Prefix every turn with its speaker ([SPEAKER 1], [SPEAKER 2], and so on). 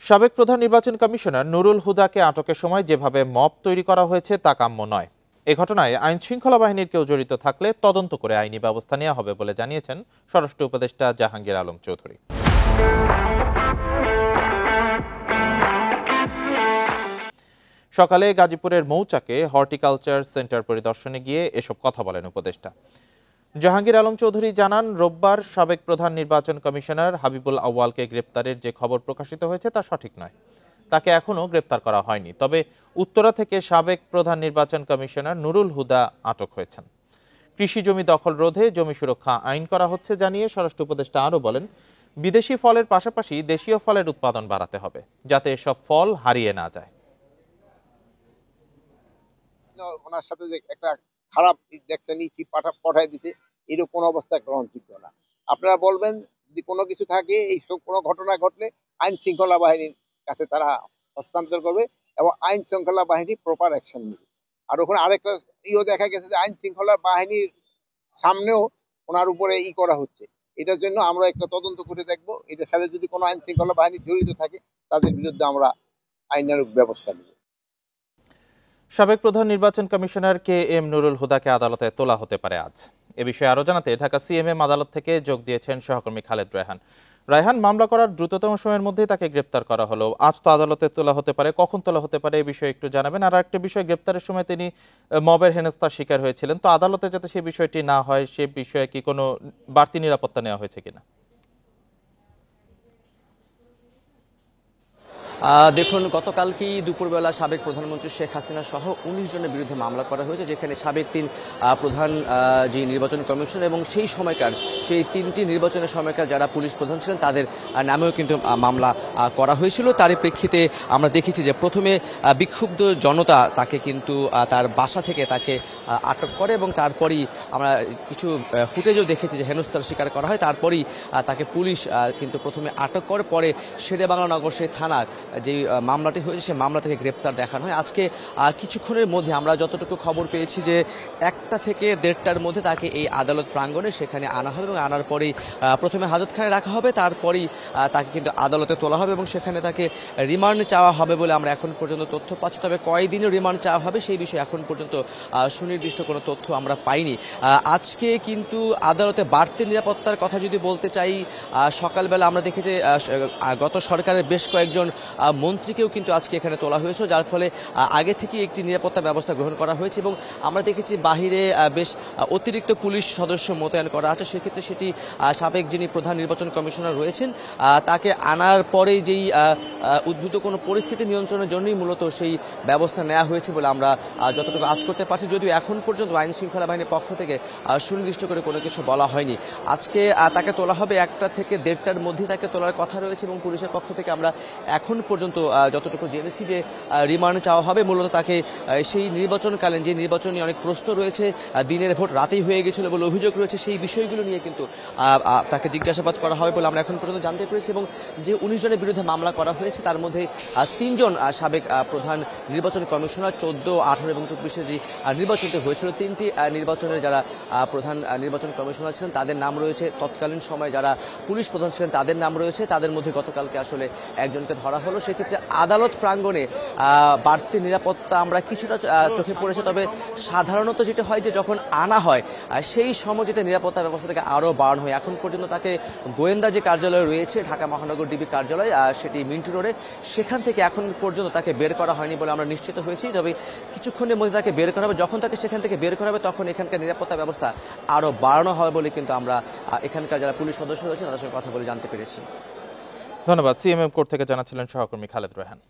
[SPEAKER 1] সাবেক প্রধান নির্বাচন কমিশনার নুরুল হুদাকে আটকের সময় যেভাবে মব তৈরি করা হয়েছে তা কাম্য নয়। এ ঘটনায় আইন শৃঙ্খলা বাহিনীর কেউ জড়িত থাকলে তদন্ত করে আইনি ব্যবস্থা নেওয়া হবে বলে জানিয়েছেন স্বরাষ্ট্র উপদেষ্টা জাহাঙ্গীর আলম চৌধুরী। সকালে গাজীপুরের মৌচাকে হর্টিকালচার সেন্টার পরিদর্শনে গিয়ে এসব কথা বলেন উপদেষ্টা। জাহাঙ্গীর আলম চৌধুরী জানান, রোববার সাবেক প্রধান নির্বাচন কমিশনার হাবিবুল আউয়ালকে গ্রেপ্তারের যে খবর প্রকাশিত হয়েছে তা সঠিক নয়। তাকে এখনও গ্রেপ্তার করা হয়নি, তবে উত্তরা থেকে সাবেক প্রধান নির্বাচন কমিশনার নুরুল হুদা আটক হয়েছেন। কৃষি জমি দখল রোধে জমি সুরক্ষা আইন করা হচ্ছে জানিয়ে স্বরাষ্ট্র উপদেষ্টা আরও বলেন, বিদেশি ফলের পাশাপাশি দেশীয় ফলের উৎপাদন বাড়াতে হবে যাতে এসব ফল হারিয়ে না যায়।
[SPEAKER 2] ওনার সাথে যে একটা খারাপ দেখছেন পাঠাই দিছে, এরকম কোনো অবস্থা গ্রহণযোগ্য না। আপনারা বলবেন যদি কোনো কিছু থাকে, এইসব কোনো ঘটনা ঘটলে আইন শৃঙ্খলা বাহিনীর কাছে তারা হস্তান্তর করবে এবং আইন শৃঙ্খলা বাহিনী প্রপার অ্যাকশন নেবে। আর ওখানে আরেকটা দেখা গেছে যে আইন শৃঙ্খলা বাহিনীর সামনেও ওনার উপরে করা হচ্ছে। এটার জন্য আমরা একটা তদন্ত করে দেখবো, এটার সাথে যদি কোনো আইন শৃঙ্খলা বাহিনী জড়িত থাকে তাদের বিরুদ্ধে আমরা আইনানুগ ব্যবস্থা নেব।
[SPEAKER 1] সাবেক প্রধান নির্বাচন কমিশনার কে এম নুরুল হুদাকে আদালতে তোলা হতে পারে আজ। এ বিষয়ে আরও জানাতে ঢাকা সিএমএম আদালত থেকে যোগ দিয়েছেন সহকর্মী খালেদ রায়হান। রায়হান, মামলা করার দ্রুততম সময়ের মধ্যেই তাকে গ্রেপ্তার করা হলো, আজ তো আদালতে তোলা হতে পারে, কখন তোলা হতে পারে এই বিষয়ে একটু জানাবেন। আর একটা বিষয়, গ্রেপ্তারের সময় তিনি মবের হেনস্থার শিকার হয়েছিলেন, তো আদালতে যাতে সেই বিষয়টি না হয় সে বিষয়ে কি কোনো বাড়তি নিরাপত্তা নেওয়া হয়েছে কিনা?
[SPEAKER 3] দেখুন, গতকালকেই দুপুরবেলা সাবেক প্রধানমন্ত্রী শেখ হাসিনা সহ ১৯ জনের বিরুদ্ধে মামলা করা হয়েছে, যেখানে সাবেক তিন প্রধান যে নির্বাচন কমিশন এবং সেই তিনটি নির্বাচনের সময়কার যারা পুলিশ প্রধান ছিলেন তাদের নামেও কিন্তু মামলা করা হয়েছিল। তারই প্রেক্ষিতে আমরা দেখেছি যে প্রথমে বিক্ষুব্ধ জনতা তাকে কিন্তু তার বাসা থেকে তাকে আটক করে এবং তারপরই আমরা কিছু ফুটেজও দেখেছি যে হেনস্থার শিকার করা হয়। তারপরই তাকে পুলিশ কিন্তু প্রথমে আটক করে, পরে শেরেবাংলা নগর সেই থানার যে মামলাটি হয়েছে সে মামলা থেকে গ্রেপ্তার দেখানো হয়। আজকে কিছুক্ষণের মধ্যে আমরা যতটুকু খবর পেয়েছি যে 1টা থেকে 1:30টার মধ্যে তাকে এই আদালত প্রাঙ্গণে সেখানে আনা হবে এবং আনার পরেই প্রথমে হাজতখানায় রাখা হবে, তারপরেই তাকে কিন্তু আদালতে তোলা হবে এবং সেখানে তাকে রিমান্ড চাওয়া হবে বলে আমরা এখন পর্যন্ত তথ্য পাচ্ছি। তবে কয়দিনের রিমান্ড চাওয়া হবে সেই বিষয়ে এখন পর্যন্ত সুনির্দিষ্ট কোনো তথ্য আমরা পাইনি। আজকে কিন্তু আদালতে বাড়তি নিরাপত্তার কথা যদি বলতে চাই, সকালবেলা আমরা দেখি যে গত সরকারের বেশ কয়েকজন মন্ত্রীকেও কিন্তু আজকে এখানে তোলা হয়েছে, যার ফলে আগে থেকে একটি নিরাপত্তা ব্যবস্থা গ্রহণ করা হয়েছে এবং আমরা দেখেছি বাহিরে বেশ অতিরিক্ত পুলিশ সদস্য মোতায়েন করা আছে। সেক্ষেত্রে সেটি সাবেক যিনি প্রধান নির্বাচন কমিশনার রয়েছেন তাকে আনার পরেই যেই উদ্ভূত কোনো পরিস্থিতি নিয়ন্ত্রণের জন্যই মূলত সেই ব্যবস্থা নেওয়া হয়েছে বলে আমরা যতটুকু আজ করতে পারছি, যদিও এখন পর্যন্ত আইন শৃঙ্খলা বাহিনীর পক্ষ থেকে সুনির্দিষ্ট করে কোনো কিছু বলা হয়নি। আজকে তাকে তোলা হবে 1টা থেকে 1:30টার মধ্যেই তাকে তোলার কথা রয়েছে এবং পুলিশের পক্ষ থেকে আমরা এখন পর্যন্ত যতটুকু জেনেছি যে রিমান্ড চাওয়া হবে। মূলত তাকে সেই নির্বাচনকালীন যে নির্বাচনী অনেক প্রশ্ন রয়েছে, দিনের ভোট রাতেই হয়ে গেছিল বলে অভিযোগ রয়েছে, সেই বিষয়গুলো নিয়ে কিন্তু তাকে জিজ্ঞাসাবাদ করা হবে বলে আমরা এখন পর্যন্ত জানতে পেরেছি। এবং যে 19 জনের বিরুদ্ধে মামলা করা হয়েছে তার মধ্যে 3 জন সাবেক প্রধান নির্বাচন কমিশনার, 14, 18 এবং 24-এ যে নির্বাচিত হয়েছিল 3টি নির্বাচনের যারা প্রধান নির্বাচন কমিশনার ছিলেন তাদের নাম রয়েছে, তৎকালীন সময় যারা পুলিশ প্রধান ছিলেন তাদের নাম রয়েছে, তাদের মধ্যে গতকালকে আসলে একজনকে ধরা হলো। সেক্ষেত্রে আদালত প্রাঙ্গণে বাড়তি নিরাপত্তা আমরা কিছুটা চোখে পড়েছে। তবে সাধারণত যেটা হয় যে যখন আনা হয় সেই সময় যেটা নিরাপত্তা ব্যবস্থাটাকে আরও বাড়ানো হয়। এখন পর্যন্ত তাকে গোয়েন্দা যে কার্যালয় রয়েছে ঢাকা মহানগর ডিবি কার্যালয়, সেটি মিন্টু রোডে, সেখান থেকে এখন পর্যন্ত তাকে বের করা হয়নি বলে আমরা নিশ্চিত হয়েছি। তবে কিছুক্ষণের মধ্যে তাকে বের করা হবে, যখন তাকে সেখান থেকে বের করা হবে তখন এখানকার নিরাপত্তা ব্যবস্থা আরও বাড়ানো হবে বলে কিন্তু আমরা এখানকার যারা পুলিশ সদস্য রয়েছে তাদের সঙ্গে কথা বলে জানতে পেরেছি।
[SPEAKER 1] ধন্যবাদ। সিএমএম কোর্ট থেকে জানাচ্ছিলেন সহকর্মী খালেদ রায়হান।